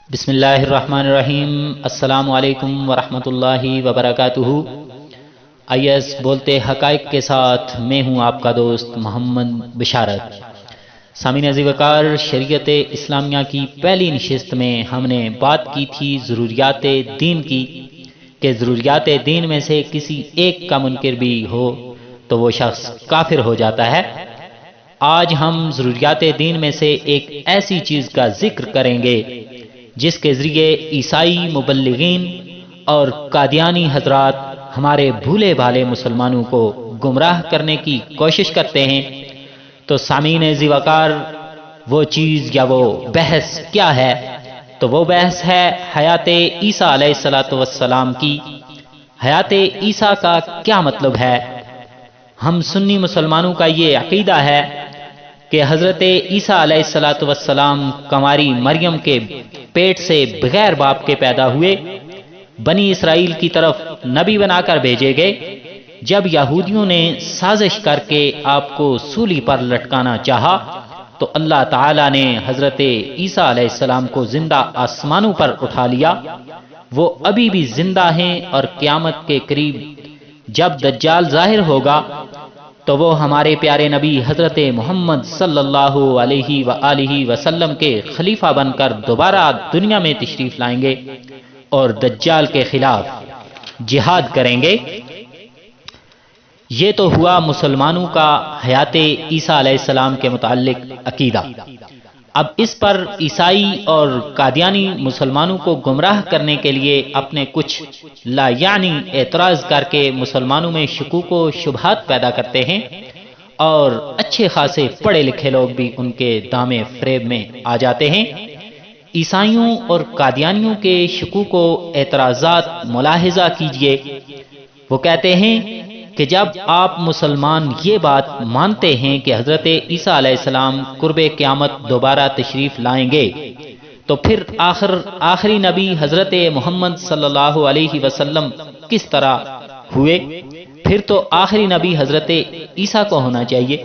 بسم اللہ الرحمن الرحیم۔ السلام علیکم ورحمۃ اللہ وبرکاتہ۔ IS بولتے حقائق کے ساتھ میں ہوں آپ کا دوست محمد بشارت۔ سامعین عزیز وقار، شریعت اسلامیہ کی پہلی نشست میں ہم نے بات کی تھی ضروریات دین کی، کہ ضروریات دین میں سے کسی ایک کا منکر بھی ہو تو وہ شخص کافر ہو جاتا ہے۔ آج ہم ضروریات دین میں سے ایک ایسی چیز کا ذکر کریں گے جس کے ذریعے عیسائی مبلغین اور قادیانی حضرات ہمارے بھولے بھالے مسلمانوں کو گمراہ کرنے کی کوشش کرتے ہیں۔ تو سامعین ذی وقار، وہ چیز یا وہ بحث کیا ہے؟ تو وہ بحث ہے حیات عیسیٰ علیہ السلام کی۔ حیات عیسیٰ کا کیا مطلب ہے؟ ہم سنی مسلمانوں کا یہ عقیدہ ہے کہ حضرت عیسیٰ علیہ السلام کنواری مریم کے پیٹ سے بغیر باپ کے پیدا ہوئے، بنی اسرائیل کی طرف نبی بنا کر بھیجے گئے۔ جب یہودیوں نے سازش کر کے آپ کو سولی پر لٹکانا چاہا تو اللہ تعالیٰ نے حضرت عیسیٰ علیہ السلام کو زندہ آسمانوں پر اٹھا لیا۔ وہ ابھی بھی زندہ ہیں، اور قیامت کے قریب جب دجال ظاہر ہوگا تو وہ ہمارے پیارے نبی حضرت محمد صلی اللہ علیہ وآلہ وسلم کے خلیفہ بن کر دوبارہ دنیا میں تشریف لائیں گے اور دجال کے خلاف جہاد کریں گے۔ یہ تو ہوا مسلمانوں کا حیات عیسیٰ علیہ السلام کے متعلق عقیدہ۔ اب اس پر عیسائی اور قادیانی مسلمانوں کو گمراہ کرنے کے لیے اپنے کچھ لا یعنی اعتراض کر کے مسلمانوں میں شکوک و شبہات پیدا کرتے ہیں، اور اچھے خاصے پڑھے لکھے لوگ بھی ان کے دام فریب میں آ جاتے ہیں۔ عیسائیوں اور قادیانیوں کے شکوک و اعتراضات ملاحظہ کیجئے۔ وہ کہتے ہیں کہ جب آپ مسلمان یہ بات مانتے ہیں کہ حضرت عیسیٰ علیہ السلام قرب قیامت دوبارہ تشریف لائیں گے، تو پھر آخری نبی حضرت محمد صلی اللہ علیہ وسلم کس طرح ہوئے؟ پھر تو آخری نبی حضرت عیسیٰ کو ہونا چاہیے۔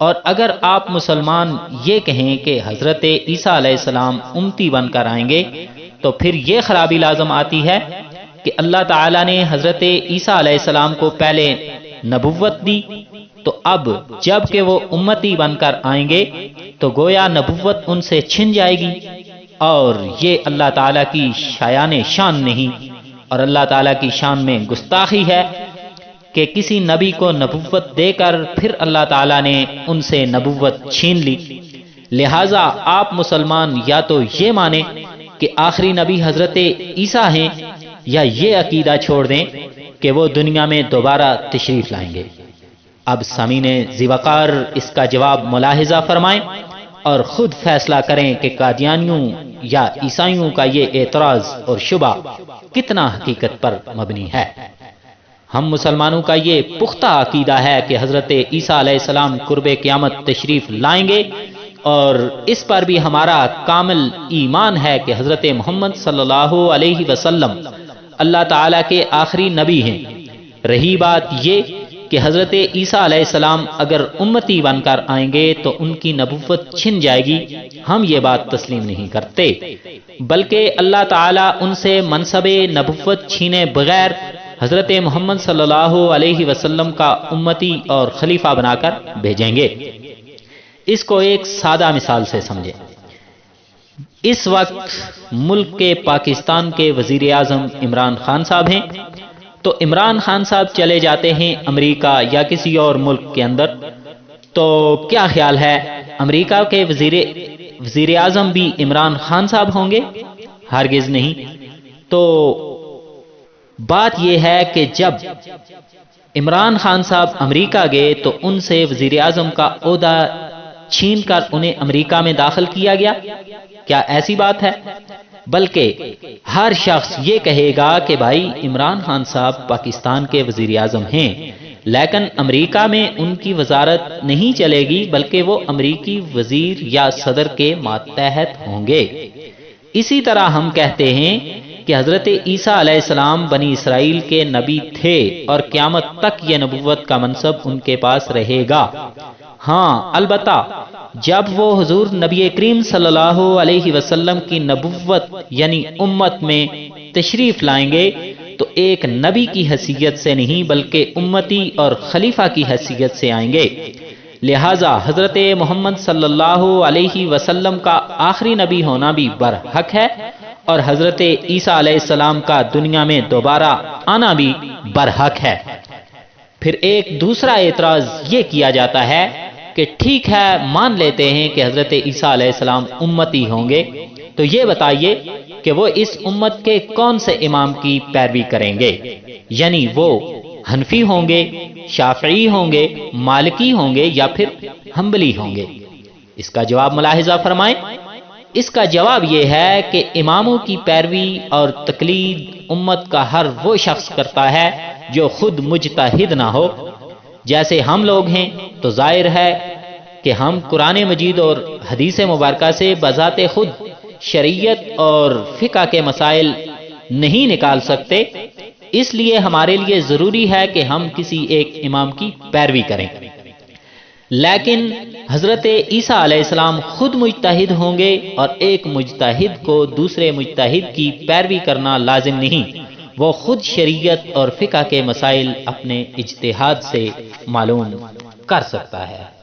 اور اگر آپ مسلمان یہ کہیں کہ حضرت عیسیٰ علیہ السلام امتی بن کر آئیں گے، تو پھر یہ خرابی لازم آتی ہے کہ اللہ تعالیٰ نے حضرت عیسیٰ علیہ السلام کو پہلے نبوت دی، تو اب جب کہ وہ امتی بن کر آئیں گے تو گویا نبوت ان سے چھن جائے گی، اور یہ اللہ تعالیٰ کی شایان شان نہیں، اور اللہ تعالیٰ کی شان میں گستاخی ہے کہ کسی نبی کو نبوت دے کر پھر اللہ تعالیٰ نے ان سے نبوت چھین لی۔ لہٰذا آپ مسلمان یا تو یہ مانیں کہ آخری نبی حضرت عیسیٰ ہیں، یا یہ عقیدہ چھوڑ دیں کہ وہ دنیا میں دوبارہ تشریف لائیں گے۔ اب سامعین ذی وقار، اس کا جواب ملاحظہ فرمائیں اور خود فیصلہ کریں کہ قادیانیوں یا عیسائیوں کا یہ اعتراض اور شبہ کتنا حقیقت پر مبنی ہے۔ ہم مسلمانوں کا یہ پختہ عقیدہ ہے کہ حضرت عیسیٰ علیہ السلام قرب قیامت تشریف لائیں گے، اور اس پر بھی ہمارا کامل ایمان ہے کہ حضرت محمد صلی اللہ علیہ وسلم اللہ تعالیٰ کے آخری نبی ہیں۔ رہی بات یہ کہ حضرت عیسیٰ علیہ السلام اگر امتی بن کر آئیں گے تو ان کی نبوت چھن جائے گی، ہم یہ بات تسلیم نہیں کرتے، بلکہ اللہ تعالیٰ ان سے منصب نبوت چھینے بغیر حضرت محمد صلی اللہ علیہ وسلم کا امتی اور خلیفہ بنا کر بھیجیں گے۔ اس کو ایک سادہ مثال سے سمجھیں۔ اس وقت ملک کے پاکستان کے وزیر اعظم عمران خان صاحب ہیں، تو عمران خان صاحب چلے جاتے ہیں امریکہ یا کسی اور ملک کے اندر، تو کیا خیال ہے امریکہ کے وزیر اعظم بھی عمران خان صاحب ہوں گے؟ ہرگز نہیں۔ تو بات یہ ہے کہ جب عمران خان صاحب امریکہ گئے تو ان سے وزیر اعظم کا عہدہ چھین کر انہیں امریکہ میں داخل کیا گیا؟ کیا ایسی بات ہے؟ بلکہ ہر شخص یہ کہے گا کہ بھائی عمران خان صاحب پاکستان کے وزیر اعظم ہیں، لیکن امریکہ میں ان کی وزارت نہیں چلے گی، بلکہ وہ امریکی وزیر یا صدر کے ماتحت ہوں گے۔ اسی طرح ہم کہتے ہیں کہ حضرت عیسیٰ علیہ السلام بنی اسرائیل کے نبی تھے اور قیامت تک یہ نبوت کا منصب ان کے پاس رہے گا۔ ہاں البتہ جب وہ حضور نبی کریم صلی اللہ علیہ وسلم کی نبوت یعنی امت میں تشریف لائیں گے تو ایک نبی کی حیثیت سے نہیں بلکہ امتی اور خلیفہ کی حیثیت سے آئیں گے۔ لہذا حضرت محمد صلی اللہ علیہ وسلم کا آخری نبی ہونا بھی برحق ہے اور حضرت عیسیٰ علیہ السلام کا دنیا میں دوبارہ آنا بھی برحق ہے۔ پھر ایک دوسرا اعتراض یہ کیا جاتا ہے کہ ٹھیک ہے مان لیتے ہیں کہ حضرت عیسیٰ علیہ السلام امتی ہوں گے، تو یہ بتائیے کہ وہ اس امت کے کون سے امام کی پیروی کریں گے؟ یعنی وہ حنفی ہوں گے، شافعی ہوں گے، مالکی ہوں گے یا پھر حنبلی ہوں گے؟ اس کا جواب ملاحظہ فرمائیں۔ اس کا جواب یہ ہے کہ اماموں کی پیروی اور تقلید امت کا ہر وہ شخص کرتا ہے جو خود مجتہد نہ ہو۔ جیسے ہم لوگ ہیں تو ظاہر ہے کہ ہم قرآن مجید اور حدیث مبارکہ سے بذات خود شریعت اور فقہ کے مسائل نہیں نکال سکتے، اس لیے ہمارے لیے ضروری ہے کہ ہم کسی ایک امام کی پیروی کریں۔ لیکن حضرت عیسیٰ علیہ السلام خود مجتہد ہوں گے اور ایک مجتہد کو دوسرے مجتہد کی پیروی کرنا لازم نہیں، وہ خود شریعت اور فقہ کے مسائل اپنے اجتہاد سے معلوم کر سکتا ہے۔